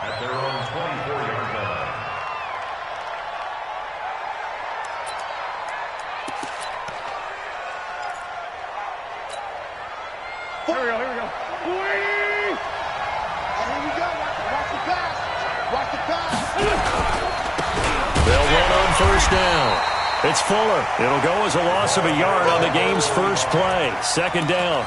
at their own 24-yard line. Here we go, here we go. Whee! And here we go. Watch the pass. Watch the pass. They'll run on first down. It's Fuller. It'll go as a loss of a yard on the game's first play. Second down.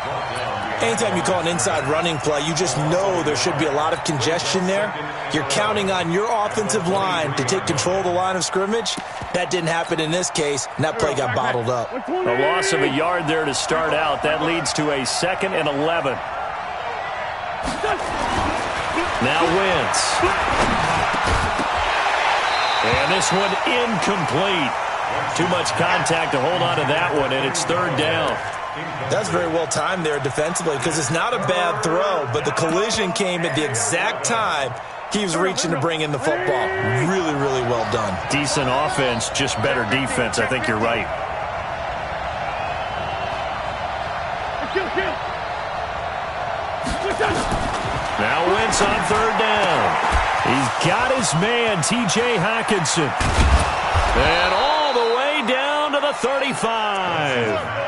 Anytime you call an inside running play, you just know there should be a lot of congestion there. You're counting on your offensive line to take control of the line of scrimmage. That didn't happen in this case, and that play got bottled up. A loss of a yard there to start out. That leads to a 2nd and 11. Now Wentz. And this one incomplete. Too much contact to hold on to that one, and it's third down. That's very well timed there defensively because it's not a bad throw, but the collision came at the exact time he was reaching to bring in the football. Really, really well done. Decent offense, just better defense. I think you're right. Now Wentz on third down. He's got his man, T.J. Hockenson. And all the way down to the 35.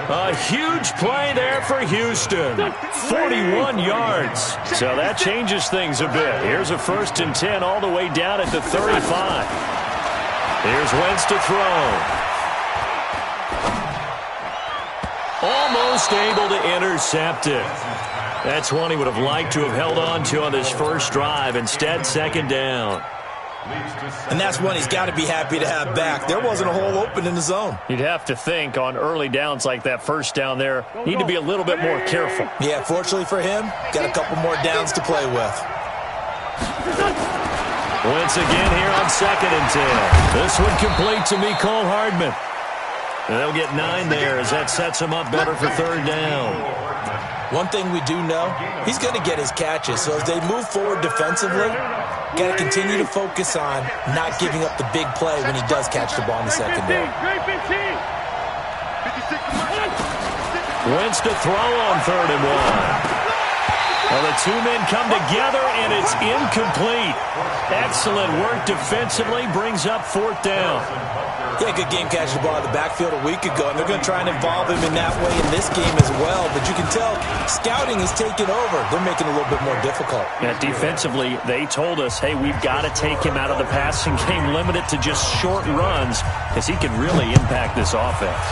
A huge play there for Houston. 41 yards. So that changes things a bit. Here's a 1st and 10 all the way down at the 35. Here's Wentz to throw. Almost able to intercept it. That's one he would have liked to have held on to on this first drive. Instead, second down. And that's one he's got to be happy to have back. There wasn't a hole open in the zone. You'd have to think on early downs like that first down there, need to be a little bit more careful. Yeah, fortunately for him, got a couple more downs to play with. Once again here on 2nd and 10. This one complete to Mecole Hardman. And they'll get 9 there as that sets him up better for third down. One thing we do know, he's going to get his catches. So as they move forward defensively, got to continue to focus on not giving up the big play when he does catch the ball in the secondary. Wentz to throw on 3rd and 1. Well, the two men come together, and it's incomplete. Excellent work defensively, brings up 4th down. Yeah, good game catching the ball in the backfield a week ago, and they're going to try and involve him in that way in this game as well. But you can tell scouting is taking over. They're making it a little bit more difficult. Yeah, defensively, they told us, hey, we've got to take him out of the passing game, limit it to just short runs, because he can really impact this offense.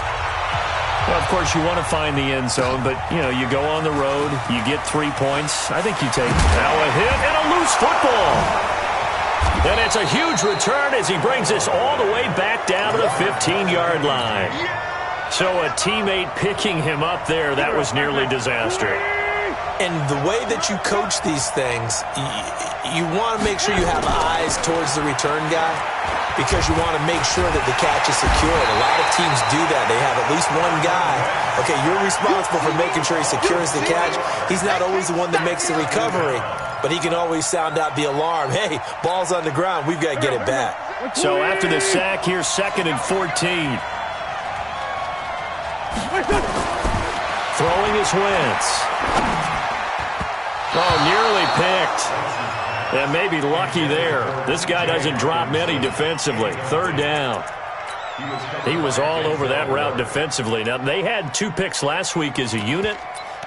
Well, of course, you want to find the end zone, but, you know, you go on the road, you get 3 points. I think you take now a hit and a loose football. And it's a huge return as he brings us all the way back down to the 15-yard line. So a teammate picking him up there, that was nearly disastrous. And the way that you coach these things, you want to make sure you have eyes towards the return guy because you want to make sure that the catch is secured. A lot of teams do that. They have at least one guy. Okay, you're responsible for making sure he secures the catch. He's not always the one that makes the recovery, but he can always sound out the alarm. Hey, ball's on the ground. We've got to get it back. So after the sack, here's 2nd and 14. Throwing is Wentz. Oh, nearly picked. And maybe lucky there. This guy doesn't drop many defensively. 3rd down. He was all over that route defensively. Now, they had 2 picks last week as a unit.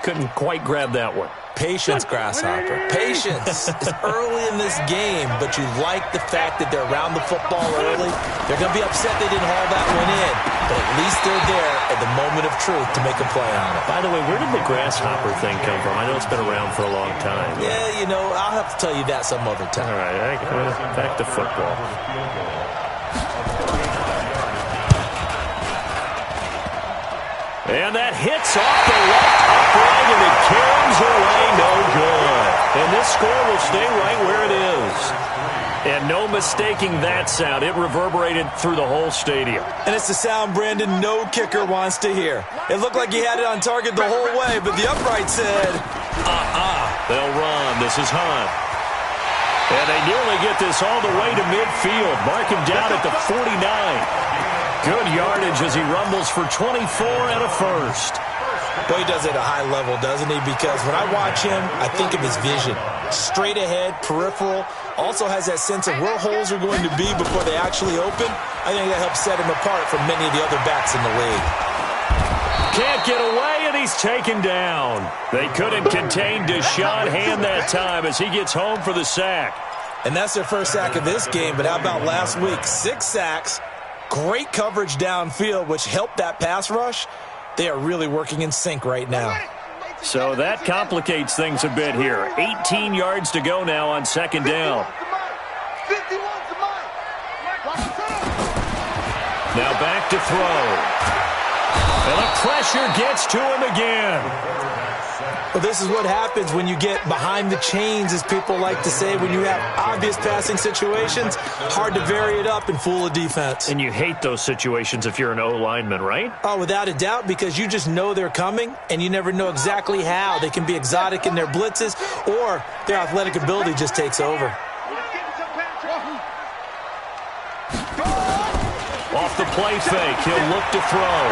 Couldn't quite grab that one. Patience, Grasshopper. Patience. It's early in this game, but you like the fact that they're around the football early. They're going to be upset they didn't haul that one in, but at least they're there at the moment of truth to make a play on it. By the way, where did the Grasshopper thing come from? I know it's been around for a long time. Yeah, you know, I'll have to tell you that some other time. All right, back to football. And that hits off the left upright, and it carries away no good. And this score will stay right where it is. And no mistaking that sound. It reverberated through the whole stadium. And it's the sound Brandon no kicker wants to hear. It looked like he had it on target the whole way, but the upright said, They'll run. This is Hunt. And they nearly get this all the way to midfield. Mark him down at the 49. Good yardage as he rumbles for 24 and a first. Boy, he does it at a high level, doesn't he? Because when I watch him, I think of his vision. Straight ahead, peripheral. Also has that sense of where holes are going to be before they actually open. I think that helps set him apart from many of the other backs in the league. Can't get away, and he's taken down. They couldn't contain Deshaun Hand that time as he gets home for the sack. And that's their first sack of this game, but how about last week? 6 sacks, great coverage downfield, which helped that pass rush. They are really working in sync right now. So that complicates things a bit here. 18 yards to go now on second down. Now back to throw. And the pressure gets to him again. Well, this is what happens when you get behind the chains, as people like to say. When you have obvious passing situations, hard to vary it up and fool a defense. And you hate those situations if you're an O-lineman, right? Oh, without a doubt, because you just know they're coming, and you never know exactly how. They can be exotic in their blitzes, or their athletic ability just takes over. Off the play fake, he'll look to throw.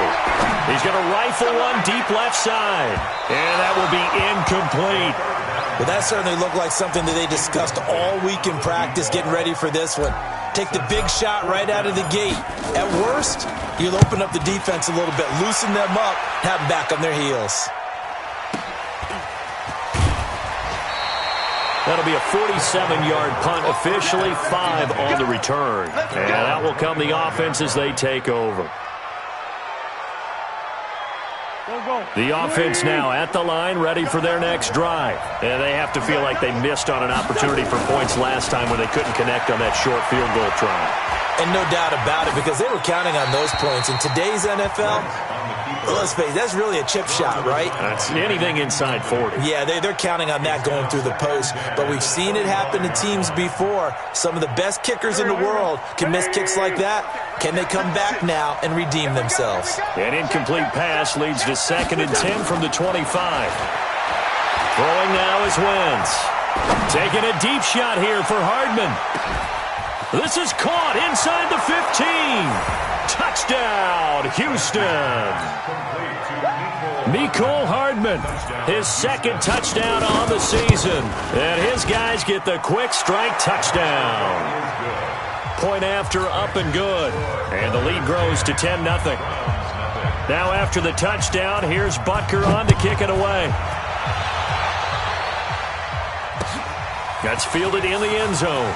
He's going to rifle one deep left side. And that will be incomplete. Well, that certainly looked like something that they discussed all week in practice, getting ready for this one. Take the big shot right out of the gate. At worst, you'll open up the defense a little bit, loosen them up, have them back on their heels. That'll be a 47-yard punt, officially 5 on the return. And that will come the offense as they take over. The offense now at the line, ready for their next drive. And they have to feel like they missed on an opportunity for points last time when they couldn't connect on that short field goal try. And no doubt about it, because they were counting on those points. In today's NFL, let's face it, that's really a chip shot, right? That's anything inside 40. Yeah, they're counting on that going through the post. But we've seen it happen to teams before. Some of the best kickers in the world can miss kicks like that. Can they come back now and redeem themselves? An incomplete pass leads to 2nd and 10 from the 25. Throwing now is Wentz. Taking a deep shot here for Hardman. This is caught inside the 15. Touchdown, Houston. Mecole Hardman, his 2nd touchdown on the season. And his guys get the quick strike touchdown. Point after, up and good. And the lead grows to 10-0. Now after the touchdown, here's Butker on to kick it away. That's fielded in the end zone.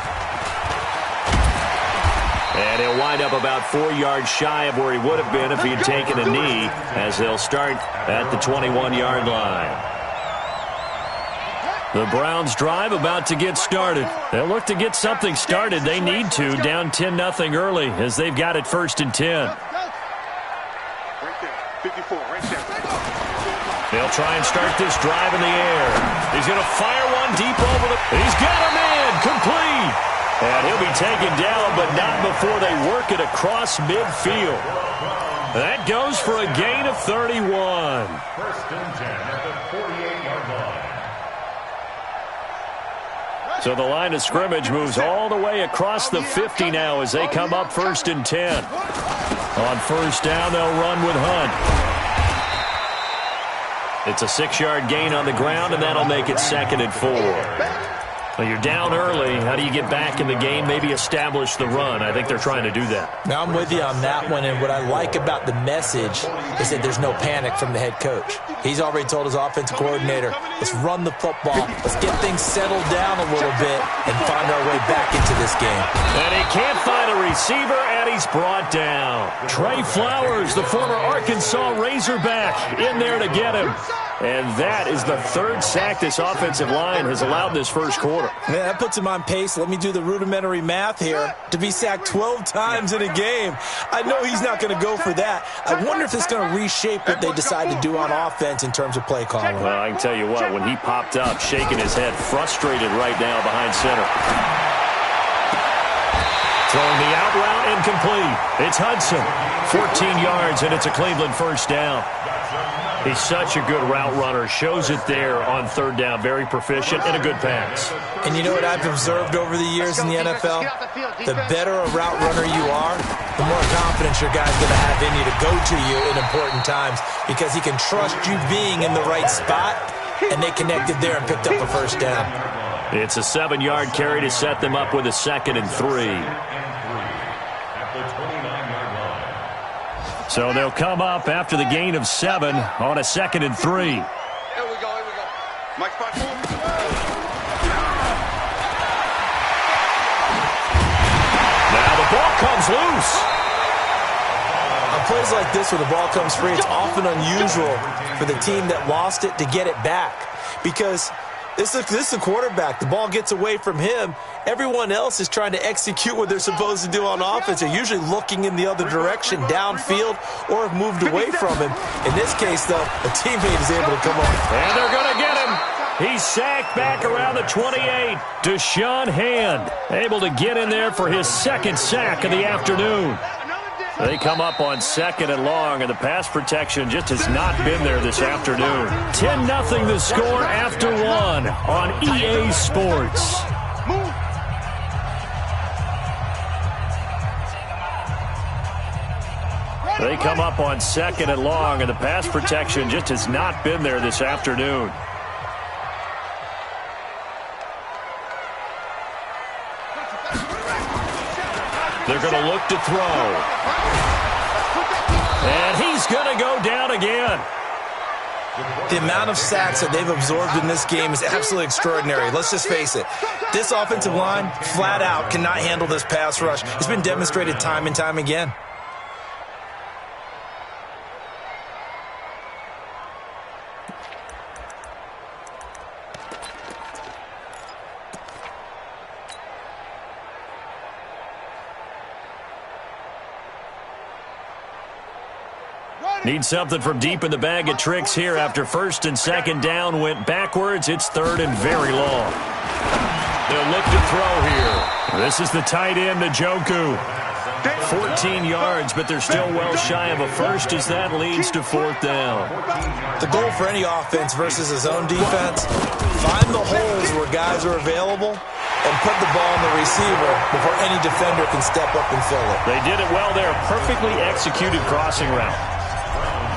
And he'll wind up about 4 yards shy of where he would have been if he had taken a knee, as they'll start at the 21-yard line. The Browns drive about to get started. They'll look to get something started. They need to, down 10-0 early, as they've got it 1st and 10. Right there, 54, right there. They'll try and start this drive in the air. He's going to fire one deep over the... He's got him in, complete. And he'll be taken down, but not before they work it across midfield. That goes for a gain of 31. 1st and 10 at the 48-yard line. So the line of scrimmage moves all the way across the 50 now as they come up 1st and 10. On 1st down, they'll run with Hunt. It's a 6-yard gain on the ground, and that'll make it 2nd and 4. Well, you're down early. How do you get back in the game? Maybe establish the run. I think they're trying to do that. Now, I'm with you on that one, and what I like about the message is that there's no panic from the head coach. He's already told his offensive coordinator, let's run the football, let's get things settled down a little bit and find our way back into this game. And he can't find a receiver, and he's brought down. Trey Flowers, the former Arkansas Razorback, in there to get him. And that is the 3rd sack this offensive line has allowed this first quarter. Yeah, that puts him on pace. Let me do the rudimentary math here. To be sacked 12 times in a game, I know he's not going to go for that. I wonder if it's going to reshape what they decide to do on offense in terms of play calling. Well, I can tell you what, when he popped up, shaking his head, frustrated right now behind center. Throwing the out route, incomplete. It's Hudson. 14 yards, and it's a Cleveland 1st down. He's such a good route runner. Shows it there on third down. Very proficient and a good pass. And you know what I've observed over the years in the NFL? The better a route runner you are, the more confidence your guy's going to have in you to go to you in important times because he can trust you being in the right spot, and they connected there and picked up a first down. It's a 7-yard carry to set them up with a 2nd and 3. So they'll come up after the gain of 7 on a 2nd and 3. Here we go. Mike spot. Now the ball comes loose. On plays like this where the ball comes free, it's often unusual for the team that lost it to get it back because this is the quarterback. The ball gets away from him. Everyone else is trying to execute what they're supposed to do on offense. They're usually looking in the other direction, downfield, or have moved away from him. In this case, though, a teammate is able to come on. And they're going to get him. He's sacked back around the 28. Deshaun Hand able to get in there for his 2nd sack of the afternoon. They come up on 2nd and long, and the pass protection just has not been there this afternoon. 10-0 the score after 1 on EA Sports. They come up on 2nd and long, and the pass protection just has not been there this afternoon. They're going to look to throw. And he's going to go down again. The amount of sacks that they've absorbed in this game is absolutely extraordinary. Let's just face it. This offensive line, flat out, cannot handle this pass rush. It's been demonstrated time and time again. Need something from deep in the bag of tricks here after 1st and 2nd down went backwards. It's 3rd and very long. They'll look to throw here. This is the tight end, Njoku. 14 yards, but they're still well shy of a first as that leads to 4th down. The goal for any offense versus his own defense, find the holes where guys are available and put the ball on the receiver before any defender can step up and fill it. They did it well there. Perfectly executed crossing route.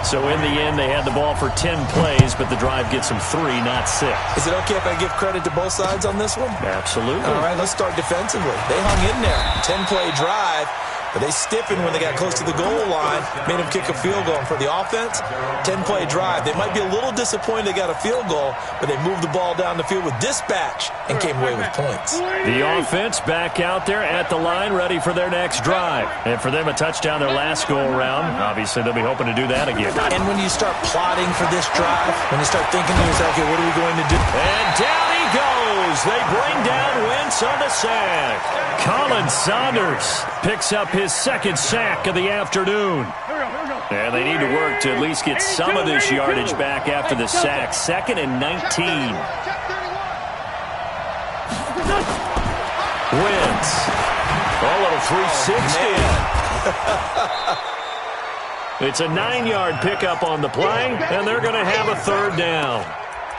So in the end, they had the ball for 10 plays, but the drive gets them 3, not 6. Is it okay if I give credit to both sides on this one? Absolutely. All right, let's start defensively. They hung in there. 10-play drive. But they stiffened when they got close to the goal line, made them kick a field goal. And for the offense, 10-play drive. They might be a little disappointed they got a field goal, but they moved the ball down the field with dispatch and came away with points. The offense back out there at the line, ready for their next drive. And for them, a touchdown their last go-around. Obviously, they'll be hoping to do that again. And when you start plotting for this drive, when you start thinking to yourself, okay, what are we going to do? And down he goes. They bring down Wentz on the sack. Colin Saunders picks up his 2nd sack of the afternoon. And they need to work to at least get some of this yardage back after the sack. 2nd and 19. Wentz. A little 360. It's a 9-yard pickup on the play, and they're going to have a 3rd down.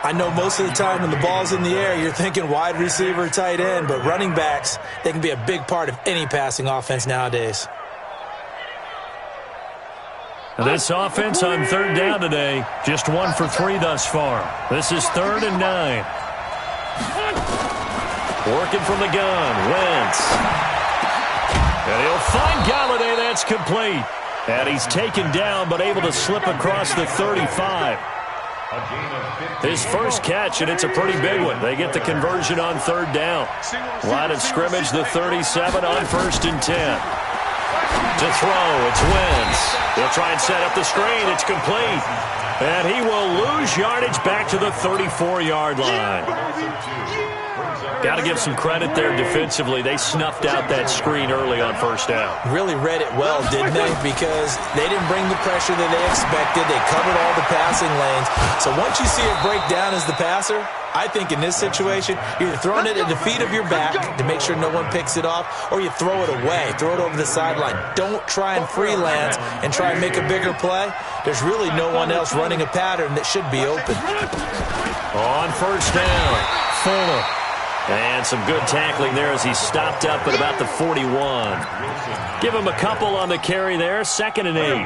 I know most of the time when the ball's in the air, you're thinking wide receiver, tight end, but running backs, they can be a big part of any passing offense nowadays. This offense on 3rd down today, just 1 for 3 thus far. This is 3rd and 9. Working from the gun, Wentz. And he'll find Galladay, that's complete. And he's taken down, but able to slip across the 35. His first catch, and it's a pretty big one. They get the conversion on 3rd down. Line of scrimmage, the 37 on 1st and 10. To throw, it's Wentz. He'll try and set up the screen. It's complete. And he will lose yardage back to the 34-yard line. Got to give some credit there defensively. They snuffed out that screen early on 1st down. Really read it well, didn't they? Because they didn't bring the pressure that they expected. They covered all the passing lanes. So once you see it break down as the passer, I think in this situation, you're throwing it at the feet of your back to make sure no one picks it off, or you throw it away, throw it over the sideline. Don't try and freelance and try and make a bigger play. There's really no one else running a pattern that should be open. On first down, Fuller. And some good tackling there as he stopped up at about the 41. Give him a couple on the carry there, 2nd and 8.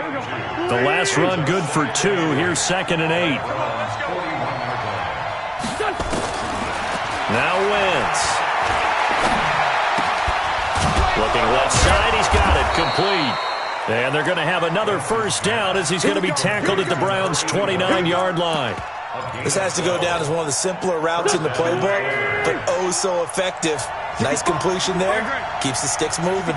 The last run good for 2. Here's 2nd and 8. Now Wentz. Looking left side, he's got it, complete. And they're going to have another first down as he's going to be tackled at the Browns' 29-yard line. This has to go down as one of the simpler routes in the playbook, but oh so effective. Nice completion there. Keeps the sticks moving.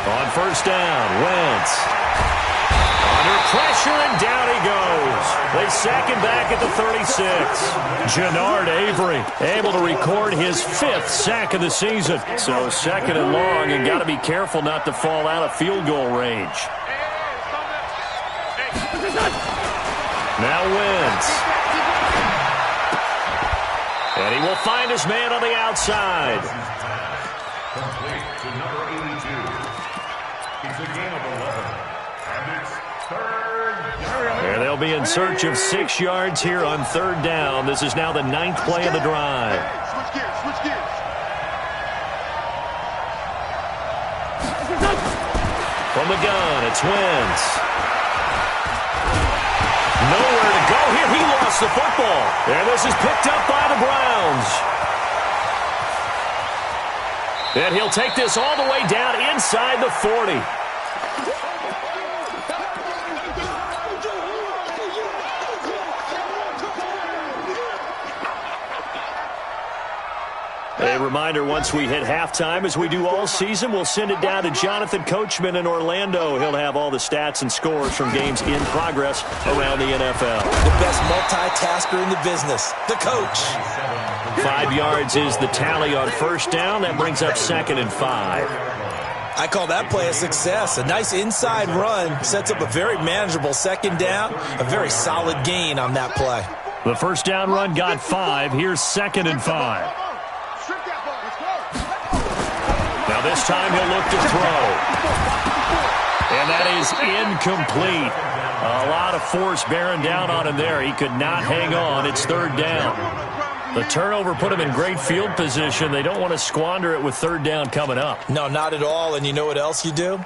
On first down, Wentz. Under pressure, and down he goes. They sack him back at the 36. Jannard Avery able to record his 5th sack of the season. So 2nd and long, and got to be careful not to fall out of field goal range. Now Wentz. And he will find his man on the outside. Complete to number 82. It's a gain of 11. And it's 3rd down. And they'll be in search of 6 yards here on 3rd down. This is now the 9th play of the drive. Switch gears, switch gears. From the gun, it's Wentz. Nowhere to go here. He lost the football. And this is picked up by the Browns. And he'll take this all the way down inside the 40. A reminder, once we hit halftime, as we do all season, we'll send it down to Jonathan Coachman in Orlando. He'll have all the stats and scores from games in progress around the NFL. The best multitasker in the business, the coach. 5 yards is the tally on first down. That brings up 2nd and 5. I call that play a success. A nice inside run sets up a very manageable 2nd down. A very solid gain on that play. The first down run got 5. Here's 2nd and 5. Now this time he'll look to throw. And that is incomplete. A lot of force bearing down on him there. He could not hang on. It's 3rd down. The turnover put him in great field position. They don't want to squander it with 3rd down coming up. No, not at all. And you know what else you do?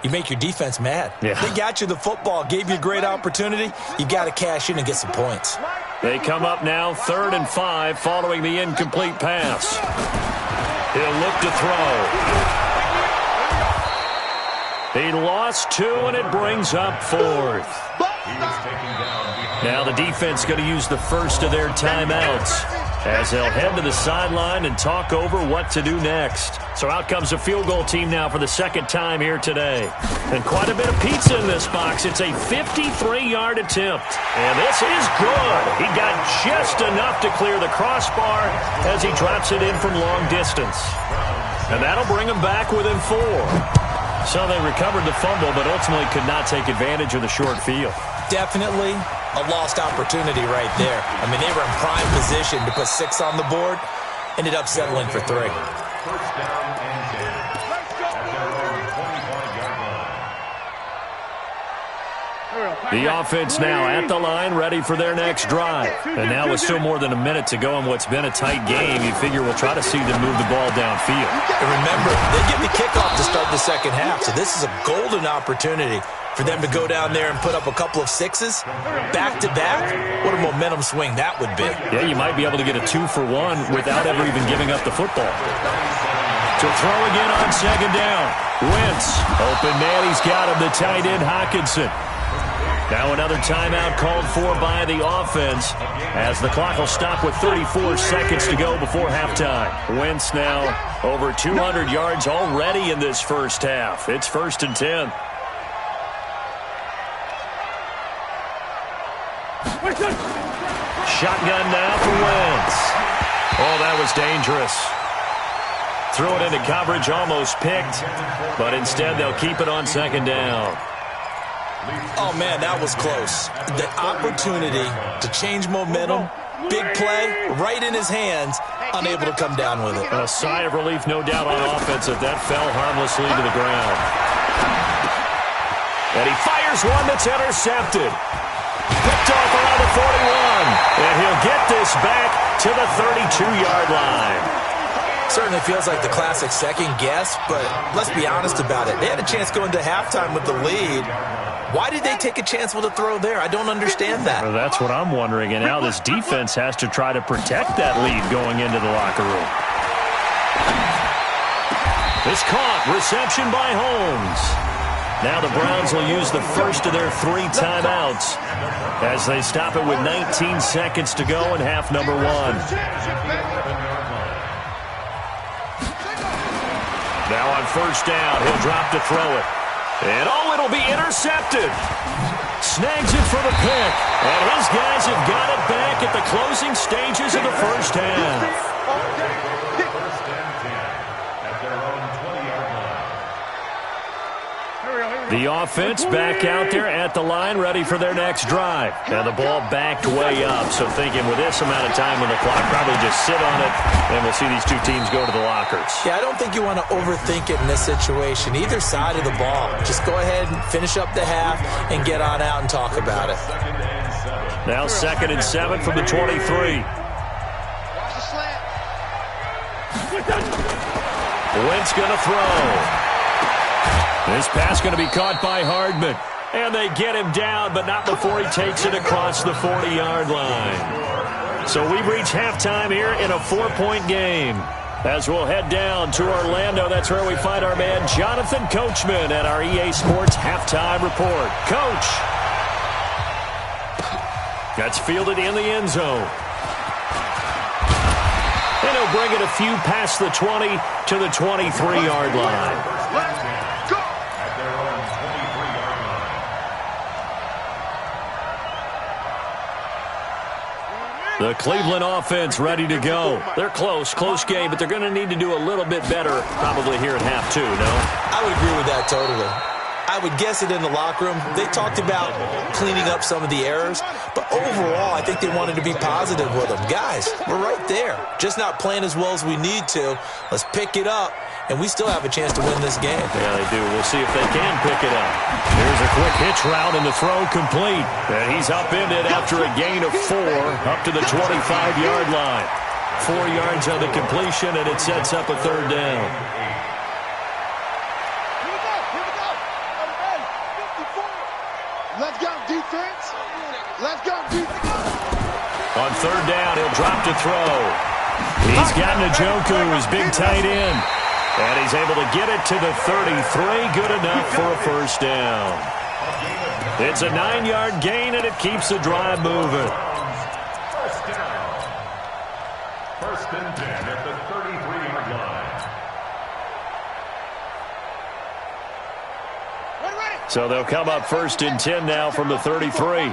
You make your defense mad. Yeah. They got you the football, gave you a great opportunity. You got to cash in and get some points. They come up now 3rd and 5 following the incomplete pass. He'll look to throw. He lost 2, and it brings up 4th. Now the defense going to use the first of their timeouts as they'll head to the sideline and talk over what to do next. So out comes a field goal team now for the 2nd time here today. And quite a bit of pizza in this box. It's a 53-yard attempt. And this is good. He got just enough to clear the crossbar as he drops it in from long distance. And that'll bring him back within 4. So they recovered the fumble, but ultimately could not take advantage of the short field. Definitely a lost opportunity right there. I mean, they were in prime position to put 6 on the board. Ended up settling for 3. First down and 10. At their own 25-yard line. The offense now at the line, ready for their next drive. And now with still more than a minute to go in what's been a tight game, you figure we'll try to see them move the ball downfield. And remember, they get the kickoff to start the 2nd half, so this is a golden opportunity for them to go down there and put up a couple of 6s back-to-back. What a momentum swing that would be. Yeah, you might be able to get a 2-for-1 without ever even giving up the football. To throw again on 2nd down. Wentz, open man, he's got him, the tight end Hockenson. Now another timeout called for by the offense as the clock will stop with 34 seconds to go before halftime. Wentz now over 200 yards already in this first half. It's 1st and 10. Shotgun now for Wentz. Oh, that was dangerous. Threw it into coverage, almost picked, but instead they'll keep it on 2nd down. Oh, man, that was close. The opportunity to change momentum, big play, right in his hands, unable to come down with it. A sigh of relief, no doubt, on offense that fell harmlessly to the ground. And he fires one that's intercepted. Picked off around the 41. And he'll get this back to the 32-yard line. Certainly feels like the classic second guess, but let's be honest about it. They had a chance going to halftime with the lead. Why did they take a chance with a throw there? I don't understand that. Well, that's what I'm wondering. And now this defense has to try to protect that lead going into the locker room. It's caught. Reception by Holmes. Now the Browns will use the first of their 3 timeouts as they stop it with 19 seconds to go in half number 1. Now on first down, he'll drop to throw it. And, it'll be intercepted. Snags it for the pick. And his guys have got it back at the closing stages of the first half. First and 10 at their own 20-yard line. The offense back out there at the line, ready for their next drive. Now the ball backed way up, so thinking with this amount of time on the clock, probably just sit on it, and we'll see these two teams go to the lockers. Yeah, I don't think you want to overthink it in this situation. Either side of the ball. Just go ahead and finish up the half and get on out and talk about it. Now 2nd and 7 from the 23. Watch the slant. Wentz going to throw. This pass going to be caught by Hardman. And they get him down, but not before he takes it across the 40-yard line. So we've reached halftime here in a 4-point game. As we'll head down to Orlando, that's where we find our man Jonathan Coachman at our EA Sports Halftime Report. Coach. That's fielded in the end zone. And he'll bring it a few past the 20 to the 23-yard line. The Cleveland offense ready to go. They're close game, but they're going to need to do a little bit better probably here at half 2, no? I would agree with that totally. I would guess it in the locker room. They talked about cleaning up some of the errors, but overall, I think they wanted to be positive with them. Guys, we're right there. Just not playing as well as we need to. Let's pick it up, and we still have a chance to win this game. Yeah, they do. We'll see if they can pick it up. Here's a quick hitch route, and the throw complete. And he's upended after a gain of 4 up to the 25-yard line. 4 yards on the completion, and it sets up a 3rd down. Let's go, defense. Let's go, defense. On 3rd down, he'll drop to throw. He's got Njoku, his big tight end. And he's able to get it to the 33. Good enough for a first down. It's a 9-yard gain, and it keeps the drive moving. First down. First and 10 at the 33-yard line. So they'll come up 1st and 10 now from the 33.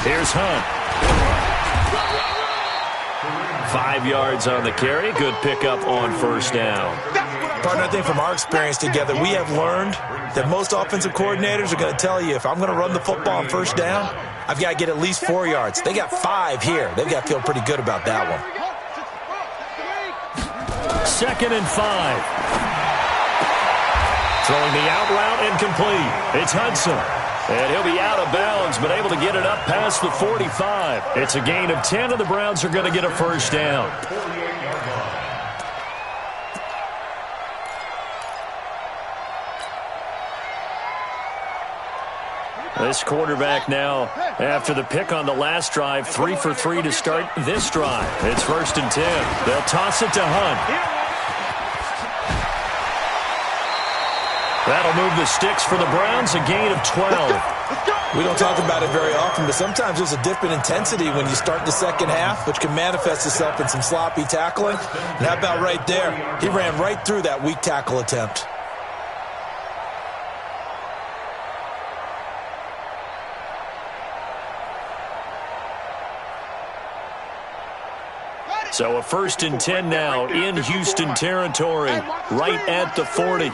Here's Hunt. 5 yards on the carry. Good pickup on 1st down. Partner, I think from our experience together, we have learned that most offensive coordinators are going to tell you, if I'm going to run the football on 1st down, I've got to get at least 4 yards. They got 5 here. They've got to feel pretty good about that one. 2nd and 5. Throwing the out route incomplete. It's Hudson. And he'll be out of bounds, but able to get it up past the 45. It's a gain of 10, and the Browns are going to get a first down. This quarterback now, after the pick on the last drive, 3 for 3 to start this drive. It's 1st and 10. They'll toss it to Hunt. That'll move the sticks for the Browns, a gain of 12. We don't talk about it very often, but sometimes there's a dip in intensity when you start the second half, which can manifest itself in some sloppy tackling. And how about right there? He ran right through that weak tackle attempt. So a 1st and 10 now in Houston territory, right at the 40.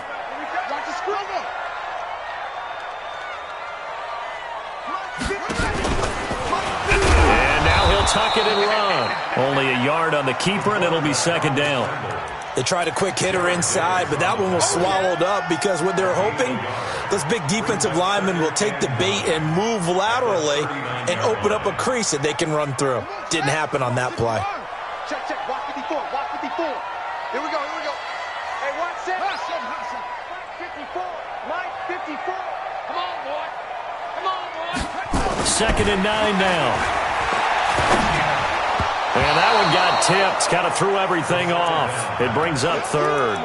tuck it and run. Only a yard on the keeper, and it'll be second down. They tried a quick hitter inside, but that one was swallowed up because what they're hoping, those big defensive linemen will take the bait and move laterally and open up a crease that they can run through. Didn't happen on that play. Check, check. Watch 54. Watch 54. Here we go. Here we go. Hey, watch that. Hustle. 54. Mike, 54. Come on, boy. Come on, boy. Second and 9 now. And that one got tipped. Kind of threw everything off. It brings up third.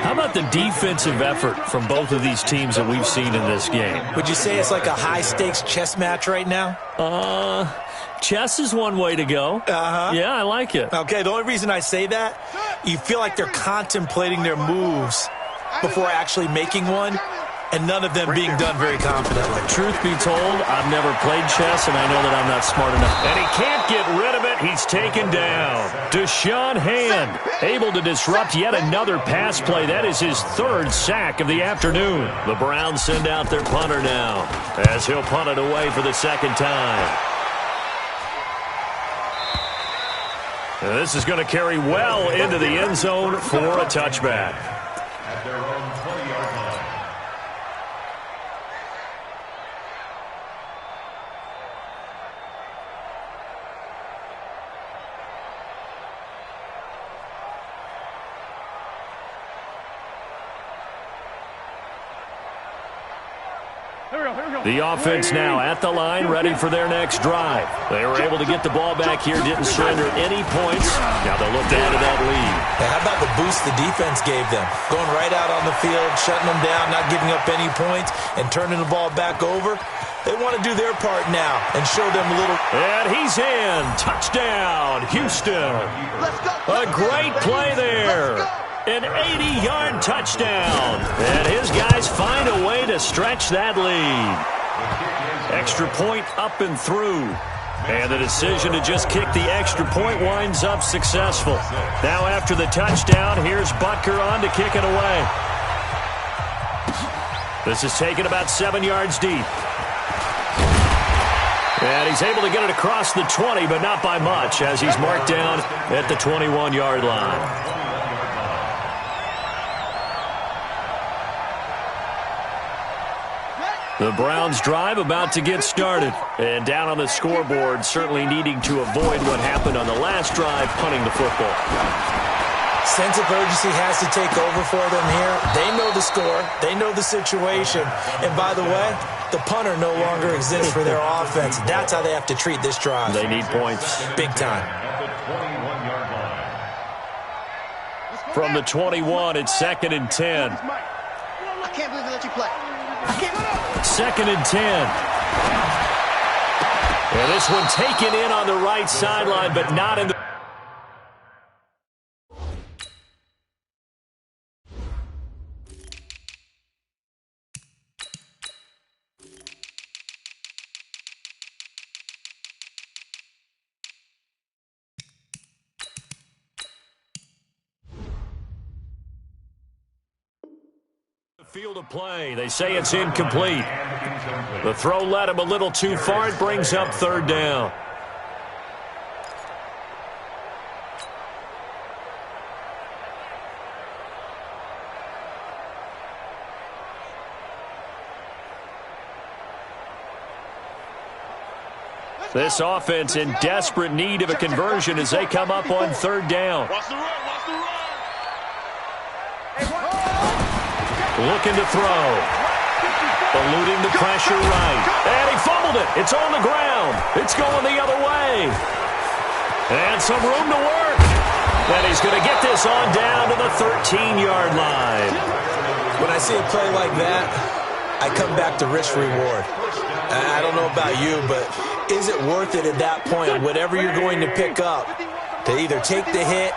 How about the defensive effort from both of these teams that we've seen in this game? Would you say it's like a high-stakes chess match right now? Chess is one way to go. Yeah, I like it. Okay, the only reason I say that, you feel like they're contemplating their moves before actually making one, and none of them being done very confidently. Truth be told, I've never played chess, and I know that I'm not smart enough. And he can't get rid of it. He's taken down. Deshaun Hand able to disrupt yet another pass play. That is his third sack of the afternoon. The Browns send out their punter now as he'll punt it away for the second time. And this is going to carry well into the end zone for a touchback. At their own 20-yard line. The offense now at the line, ready for their next drive. They were able to get the ball back here, didn't surrender any points. Now they'll look to add to that lead. Now, how about the boost the defense gave them? Going right out on the field, shutting them down, not giving up any points, and turning the ball back over. They want to do their part now and show them a little. And he's in. Touchdown, Houston. A great play there. An 80-yard touchdown. And his guys find a way to stretch that lead. Extra point up and through. And the decision to just kick the extra point winds up successful. Now after the touchdown, here's Butker on to kick it away. This is taken about 7 yards deep. And he's able to get it across the 20, but not by much, as he's marked down at the 21-yard line. The Browns drive about to get started. And down on the scoreboard, certainly needing to avoid what happened on the last drive, punting the football. Sense of urgency has to take over for them here. They know the score. They know the situation. And by the way, the punter no longer exists for their offense. That's how they have to treat this drive. They need points. Big time. At the 21-yard line. From the 21, it's 2nd and 10. I can't believe they let you play. I can't. 2nd and 10. And this one taken in on the right sideline, but not in the... Field of play. They say it's incomplete. The throw led him a little too far. It brings up third down. This offense in desperate need of a conversion as they come up on third down. Watch the run. Watch the run. Looking to throw. Eluding the pressure right. And he fumbled it. It's on the ground. It's going the other way. And some room to work. And he's going to get this on down to the 13-yard line. When I see a play like that, I come back to risk-reward. I don't know about you, but is it worth it at that point, whatever you're going to pick up, to either take the hit,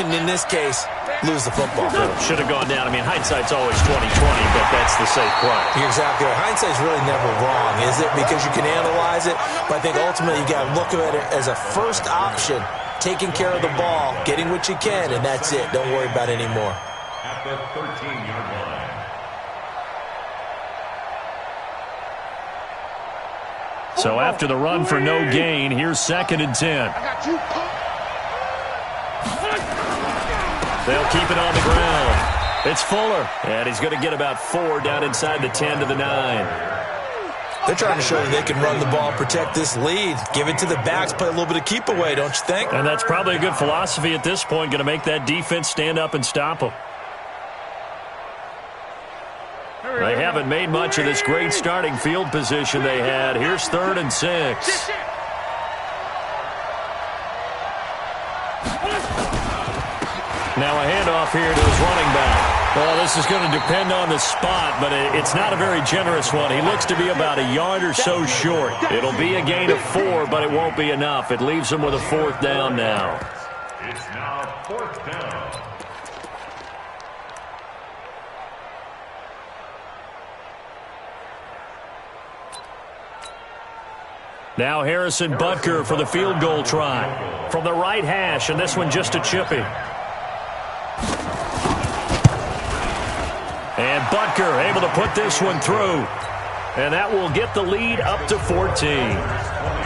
and in this case, lose the football? Should have gone down. I mean, hindsight's always 20/20, but that's the safe play. You're exactly right. Hindsight's really never wrong, is it? Because you can analyze it, but I think ultimately you got to look at it as a first option, taking care of the ball, getting what you can, and that's it. Don't worry about it anymore. At the 13-yard line. So after the run for no gain, here's 2nd and 10. They'll keep it on the ground. It's Fuller, and he's going to get about 4 down inside the 10 to the 9. They're trying to show that they can run the ball, protect this lead, give it to the backs, play a little bit of keep away, don't you think? And that's probably a good philosophy at this point, going to make that defense stand up and stop them. They haven't made much of this great starting field position they had. Here's 3rd and 6. Now a handoff here to his running back. Well, this is going to depend on the spot, but it's not a very generous one. He looks to be about a yard or so short. It'll be a gain of 4, but it won't be enough. It leaves him with a 4th down now. It's now 4th down. Now Harrison Butker for the field goal try. From the right hash, and this one just a chippy. And Butker able to put this one through. And that will get the lead up to 14.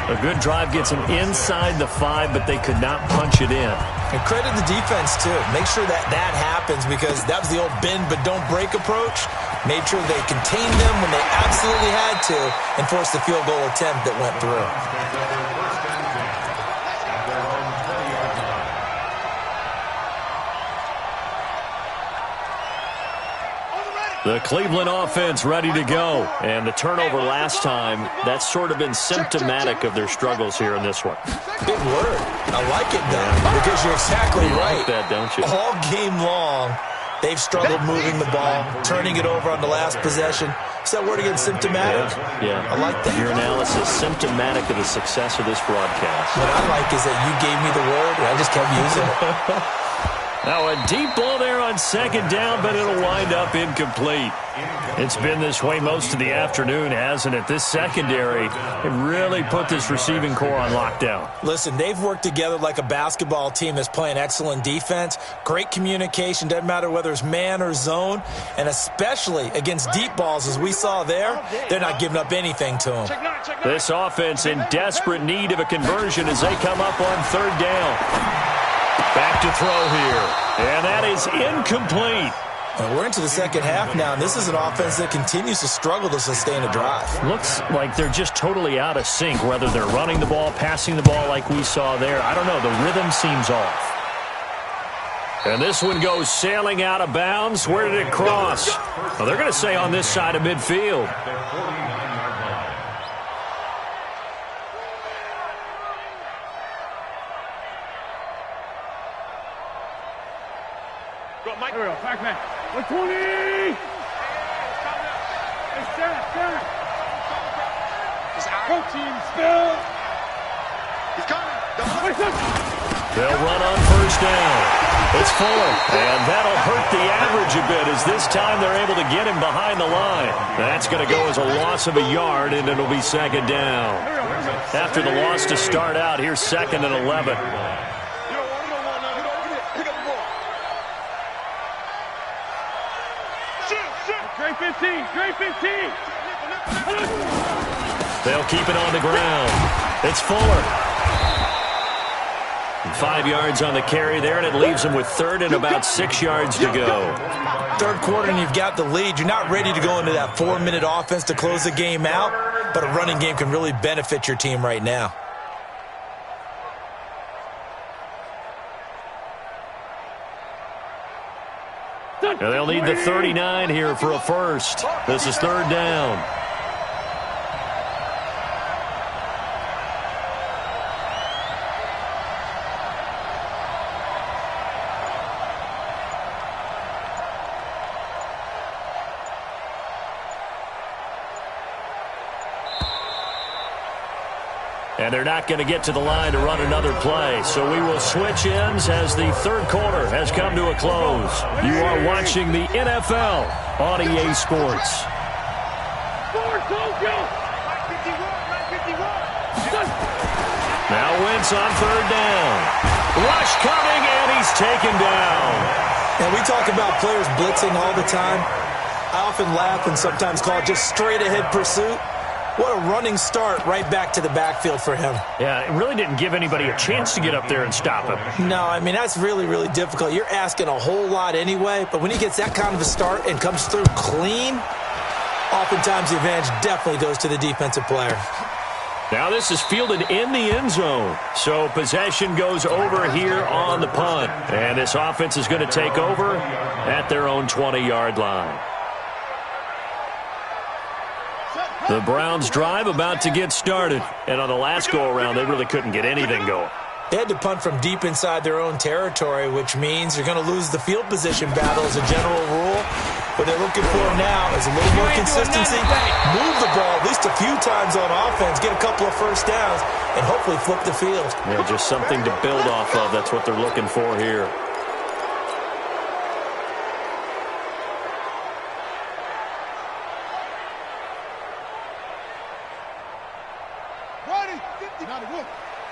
A good drive gets them inside the 5, but they could not punch it in. And credit the defense, too. Make sure that happens, because that was the old bend but don't break approach. Made sure they contained them when they absolutely had to and forced the field goal attempt that went through. The Cleveland offense ready to go. And the turnover last time, that's sort of been symptomatic of their struggles here in this one. Big word. I like it, though, because you're exactly right. You like that, don't you? All game long, they've struggled moving the ball, turning it over on the last possession. Is that word again, symptomatic? Yeah. I like that. Your analysis, symptomatic of the success of this broadcast. What I like is that you gave me the word, and I just kept using it. Now a deep ball there on 2nd down, but it'll wind up incomplete. It's been this way most of the afternoon, hasn't it? This secondary, it really put this receiving core on lockdown. Listen, they've worked together like a basketball team that's playing excellent defense. Great communication, doesn't matter whether it's man or zone. And especially against deep balls, as we saw there, they're not giving up anything to them. This offense in desperate need of a conversion as they come up on 3rd down. Back to throw here. And that is incomplete. And we're into the second half now, and this is an offense that continues to struggle to sustain a drive. Looks like they're just totally out of sync, whether they're running the ball, passing the ball like we saw there. I don't know. The rhythm seems off. And this one goes sailing out of bounds. Where did it cross? Well, they're going to say on this side of midfield. Here we go, Pac-Man. 120! Hey, Jack. Go team, still. He's coming. They'll run on 1st down. It's Fuller, and that'll hurt the average a bit as this time they're able to get him behind the line. That's going to go as a loss of a yard, and it'll be 2nd down. After the loss to start out, here's 2nd and 11. Great 15, great 15. They'll keep it on the ground. It's Fuller. 5 yards on the carry there, and it leaves them with 3rd and about 6 yards to go. 3rd quarter, and you've got the lead. You're not ready to go into that 4-minute offense to close the game out, but a running game can really benefit your team right now. And they'll need the 39 here for a first. This is 3rd down. And they're not going to get to the line to run another play. So we will switch ends as the 3rd quarter has come to a close. You are watching the NFL on EA Sports. Now Wentz on 3rd down. Rush coming, and he's taken down. And we talk about players blitzing all the time. I often laugh and sometimes call it just straight-ahead pursuit. What a running start right back to the backfield for him. Yeah, it really didn't give anybody a chance to get up there and stop him. No, I mean, that's really, really difficult. You're asking a whole lot anyway, but when he gets that kind of a start and comes through clean, oftentimes the advantage definitely goes to the defensive player. Now this is fielded in the end zone. So possession goes over here on the punt. And this offense is going to take over at their own 20-yard line. The Browns drive about to get started. And on the last go-around, they really couldn't get anything going. They had to punt from deep inside their own territory, which means you're going to lose the field position battle as a general rule. What they're looking for now is a little more consistency, move the ball at least a few times on offense, get a couple of first downs, and hopefully flip the field. Yeah, just something to build off of. That's what they're looking for here.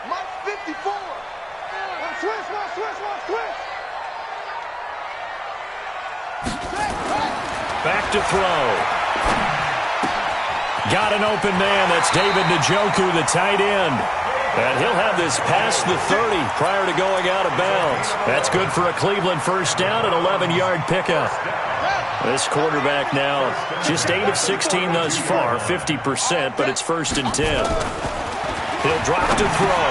Mike 54. One switch. Back to throw. Got an open man. That's David Njoku, the tight end. And he'll have this past the 30 prior to going out of bounds. That's good for a Cleveland first down, an 11-yard pickup. This quarterback now just 8 of 16 thus far, 50%, but it's 1st and 10. He'll drop to throw.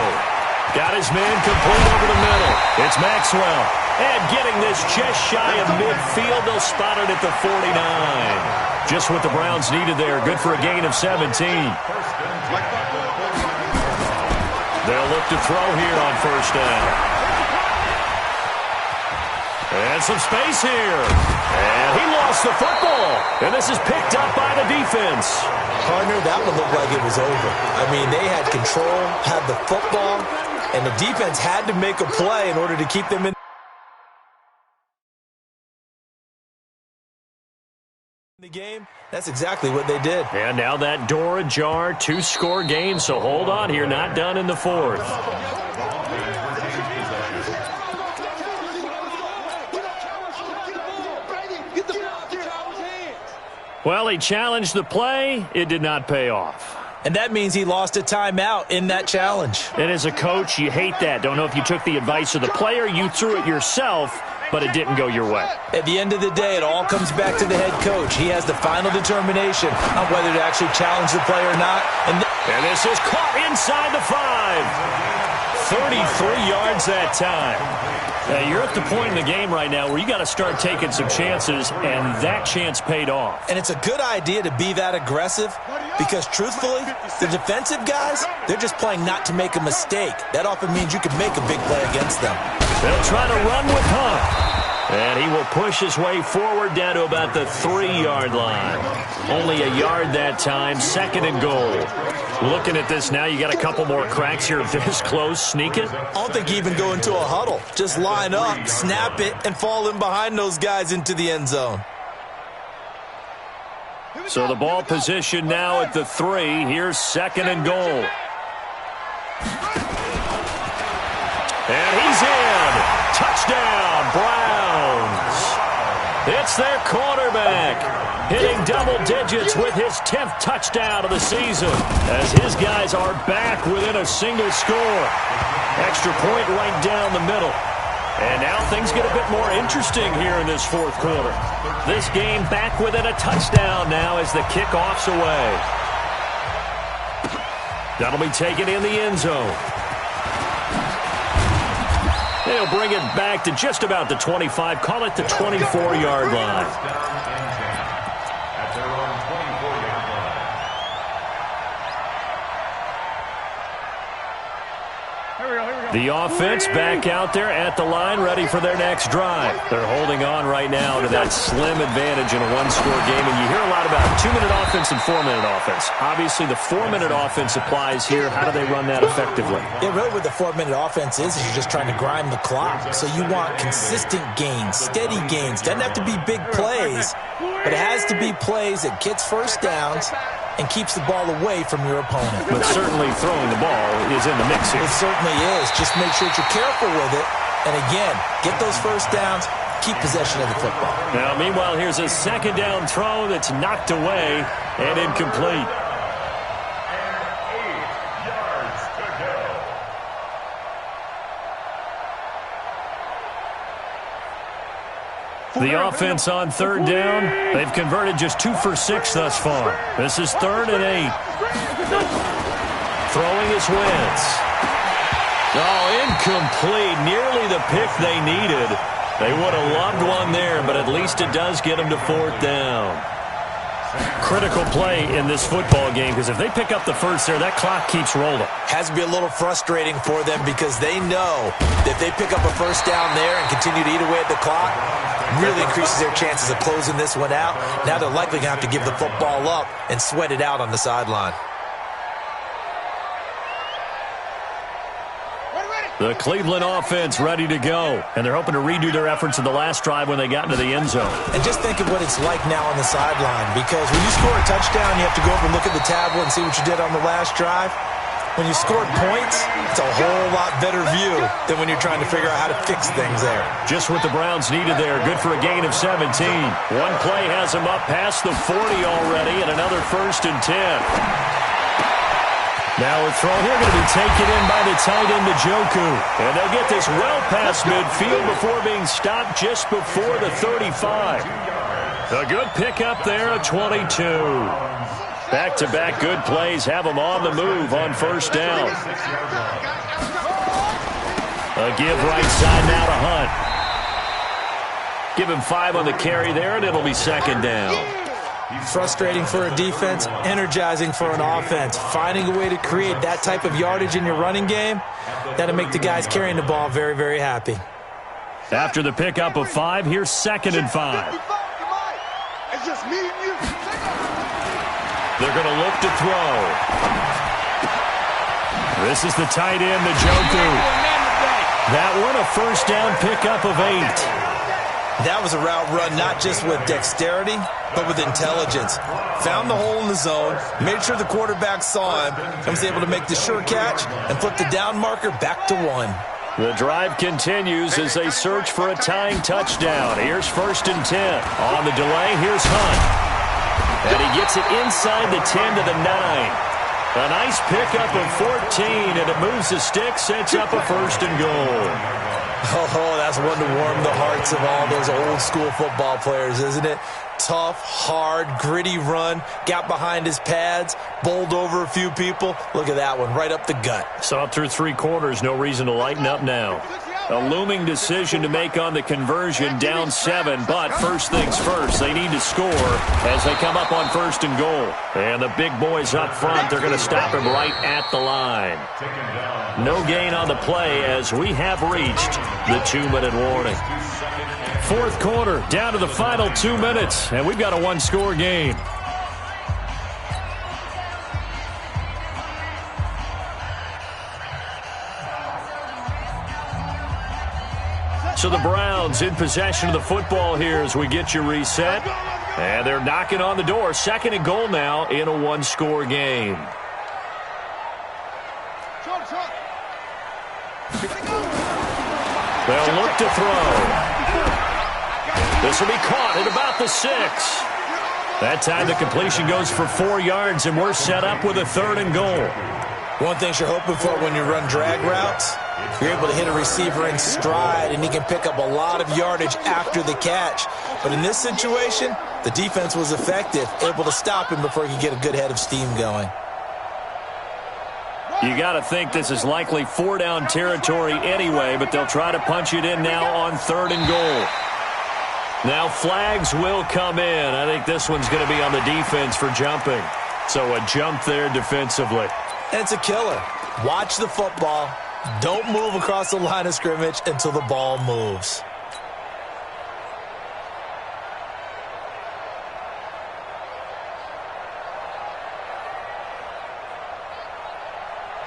Got his man complete over the middle. It's Maxwell. And getting this just shy of midfield, they'll spot it at the 49. Just what the Browns needed there. Good for a gain of 17. They'll look to throw here on first down. And some space here. And he lost the football. And this is picked up by the defense. Partner, that one looked like it was over. I mean, they had control, had the football, and the defense had to make a play in order to keep them in the game. That's exactly what they did. And now that door ajar, 2-score game, so hold on here, not done in the 4th. Well, he challenged the play. It did not pay off. And that means he lost a timeout in that challenge. And as a coach, you hate that. Don't know if you took the advice of the player, you threw it yourself, but it didn't go your way. At the end of the day, it all comes back to the head coach. He has the final determination on whether to actually challenge the play or not. And this is caught inside the 5. 33 yards that time. You're at the point in the game right now where you got to start taking some chances, and that chance paid off. And it's a good idea to be that aggressive because, truthfully, the defensive guys, they're just playing not to make a mistake. That often means you can make a big play against them. They'll try to run with Hunt. And he will push his way forward down to about the 3-yard line. Only a yard that time, 2nd and goal. Looking at this now, you got a couple more cracks here this close. Sneak it. I don't think you even go into a huddle. Just line up, snap it, and fall in behind those guys into the end zone. So the ball position now at the 3. Here's 2nd and goal. And he's in. Touchdown, Browns. It's their quarterback hitting double digits with his 10th touchdown of the season as his guys are back within a single score. Extra point right down the middle. And now things get a bit more interesting here in this 4th quarter. This game back within a touchdown now as the kickoff's away. That'll be taken in the end zone. They'll bring it back to just about the 25. Call it the 24-yard line. The offense back out there at the line, ready for their next drive. They're holding on right now to that slim advantage in a 1-score game. And you hear a lot about 2-minute offense and 4-minute offense. Obviously, the 4-minute offense applies here. How do they run that effectively? Yeah, really what the 4-minute offense is you're just trying to grind the clock. So you want consistent gains, steady gains. Doesn't have to be big plays, but it has to be plays that gets first downs and keeps the ball away from your opponent. But certainly throwing the ball is in the mix here. It certainly is. Just make sure that you're careful with it. And again, get those first downs, keep possession of the football. Now, meanwhile, here's a 2nd down throw that's knocked away and incomplete. The offense on third down, they've converted just 2 for 6 thus far. This is 3rd and 8. Throwing is Wentz. Oh, incomplete. Nearly the pick they needed. They would have loved one there, but at least it does get them to 4th down. Critical play in this football game, because if they pick up the first there, that clock keeps rolling. Has to be a little frustrating for them because they know that if they pick up a first down there and continue to eat away at the clock, really increases their chances of closing this one out. Now they're likely going to have to give the football up and sweat it out on the sideline. The Cleveland offense ready to go, and they're hoping to redo their efforts in the last drive when they got into the end zone. And just think of what it's like now on the sideline, because when you score a touchdown, you have to go over and look at the tablet and see what you did on the last drive. When you scored points, it's a whole lot better view than when you're trying to figure out how to fix things there. Just what the Browns needed there. Good for a gain of 17. One play has them up past the 40 already, and another 1st and 10. Now a throw here going to be taken in by the tight end, Njoku. And they'll get this well past midfield before being stopped just before the 35. A good pickup there at 22. Back-to-back good plays have them on the move on 1st down. A give right side now to Hunt. Give him 5 on the carry there, and it'll be 2nd down. Frustrating for a defense, energizing for an offense. Finding a way to create that type of yardage in your running game, that'll make the guys carrying the ball very, very happy. After the pickup of 5, here's 2nd and 5. It's just me and you. They're going to look to throw. This is the tight end, Njoku. That one a 1st down pickup of 8. That was a route run not just with dexterity, but with intelligence. Found the hole in the zone, made sure the quarterback saw him, and was able to make the sure catch and flip the down marker back to 1. The drive continues as they search for a tying touchdown. Here's 1st and 10. On the delay, here's Hunt. And he gets it inside the 10 to the 9. A nice pickup of 14, and it moves the stick, sets up a 1st and goal. Oh, that's one to warm the hearts of all those old-school football players, isn't it? Tough, hard, gritty run, got behind his pads, bowled over a few people. Look at that one, right up the gut. Saw it through 3 quarters, no reason to lighten up now. A looming decision to make on the conversion, down 7, but first things first, they need to score as they come up on 1st and goal. And the big boys up front, they're going to stop him right at the line. No gain on the play as we have reached the 2-minute warning. 4th quarter, down to the final 2 minutes, and we've got a 1-score game. So the Browns in possession of the football here as we get you reset. And they're knocking on the door. 2nd and goal now in a 1-score game. They'll look to throw. This will be caught at about the 6. That time the completion goes for 4 yards, and we're set up with a 3rd and goal. One thing you're hoping for when you run drag routes, you're able to hit a receiver in stride, and he can pick up a lot of yardage after the catch. But in this situation, the defense was effective, able to stop him before he could get a good head of steam going. You got to think this is likely 4-down territory anyway, but they'll try to punch it in now on 3rd and goal. Now flags will come in. I think this one's going to be on the defense for jumping. So a jump there defensively. And it's a killer. Watch the football. Don't move across the line of scrimmage until the ball moves.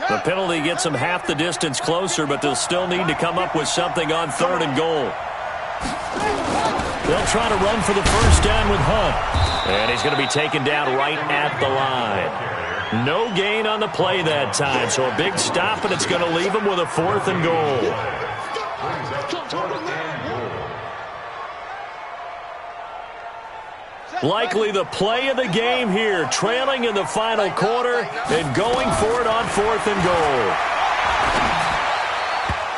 The penalty gets them half the distance closer, but they'll still need to come up with something on 3rd and goal. They'll try to run for the 1st down with Hunt. And he's going to be taken down right at the line. No gain on the play that time, so a big stop, and it's going to leave him with a 4th and goal. Likely the play of the game here, trailing in the final quarter and going for it on 4th and goal.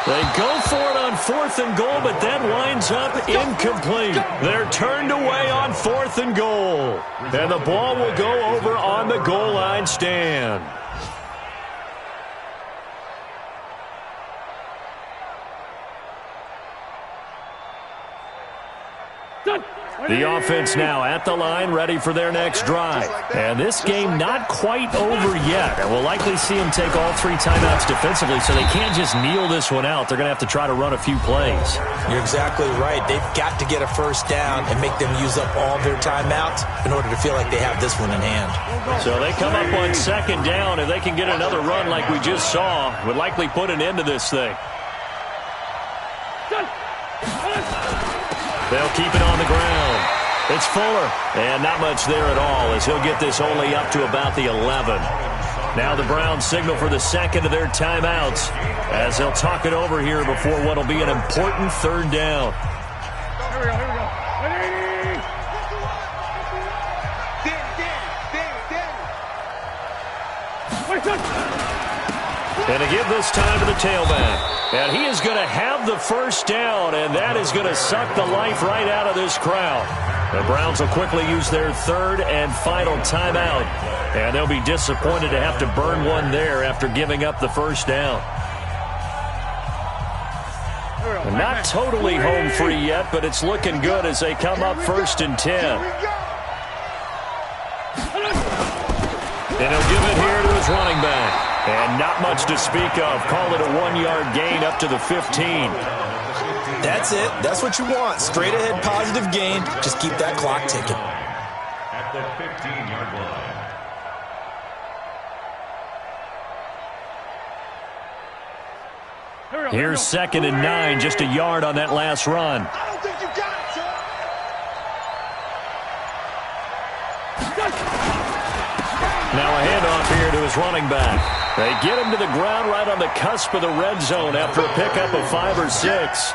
They go for it on 4th and goal, but that winds up incomplete. They're turned away on 4th and goal. And the ball will go over on the goal line stand. The offense now at the line, ready for their next drive. And this game not quite over yet. And we'll likely see them take all 3 timeouts defensively, so they can't just kneel this one out. They're going to have to try to run a few plays. You're exactly right. They've got to get a first down and make them use up all their timeouts in order to feel like they have this one in hand. So they come up on 2nd down. If they can get another run like we just saw, would likely put an end to this thing. They'll keep it on the ground. It's Fuller, and not much there at all as he'll get this only up to about the 11. Now the Browns signal for the second of their timeouts as they'll talk it over here before what will be an important 3rd down. Here we go. And to give this time to the tailback. And he is going to have the first down, and that is going to suck the life right out of this crowd. The Browns will quickly use their 3rd and final timeout, and they'll be disappointed to have to burn one there after giving up the first down. They're not totally home free yet, but it's looking good as they come up 1st and 10. And he'll give it here to his running back. And not much to speak of. Call it a 1-yard gain up to the 15. That's it. That's what you want. Straight ahead positive gain. Just keep that clock ticking. At the 15-yard line. Here's 2nd and 9, just a yard on that last run. I don't think you got it, son. Now a handoff here to his running back. They get him to the ground right on the cusp of the red zone after a pickup of 5 or 6.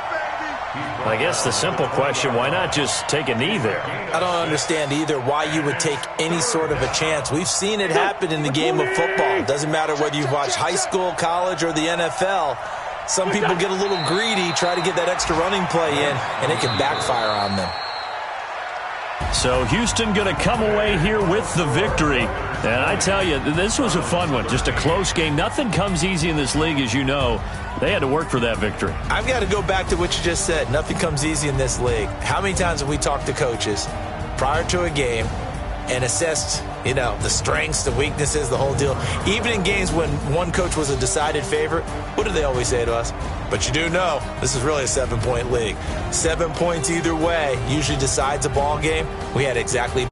I guess the simple question, why not just take a knee there? I don't understand either why you would take any sort of a chance. We've seen it happen in the game of football. It doesn't matter whether you've watched high school, college, or the NFL. Some people get a little greedy, try to get that extra running play in, and it can backfire on them. So Houston going to come away here with the victory. And I tell you, this was a fun one. Just a close game. Nothing comes easy in this league, as you know. They had to work for that victory. I've got to go back to what you just said. Nothing comes easy in this league. How many times have we talked to coaches prior to a game and assessed, the strengths, the weaknesses, the whole deal? Even in games when one coach was a decided favorite, what do they always say to us? But you do know this is really a 7-point league. 7 points either way usually decides a ball game. We had exactly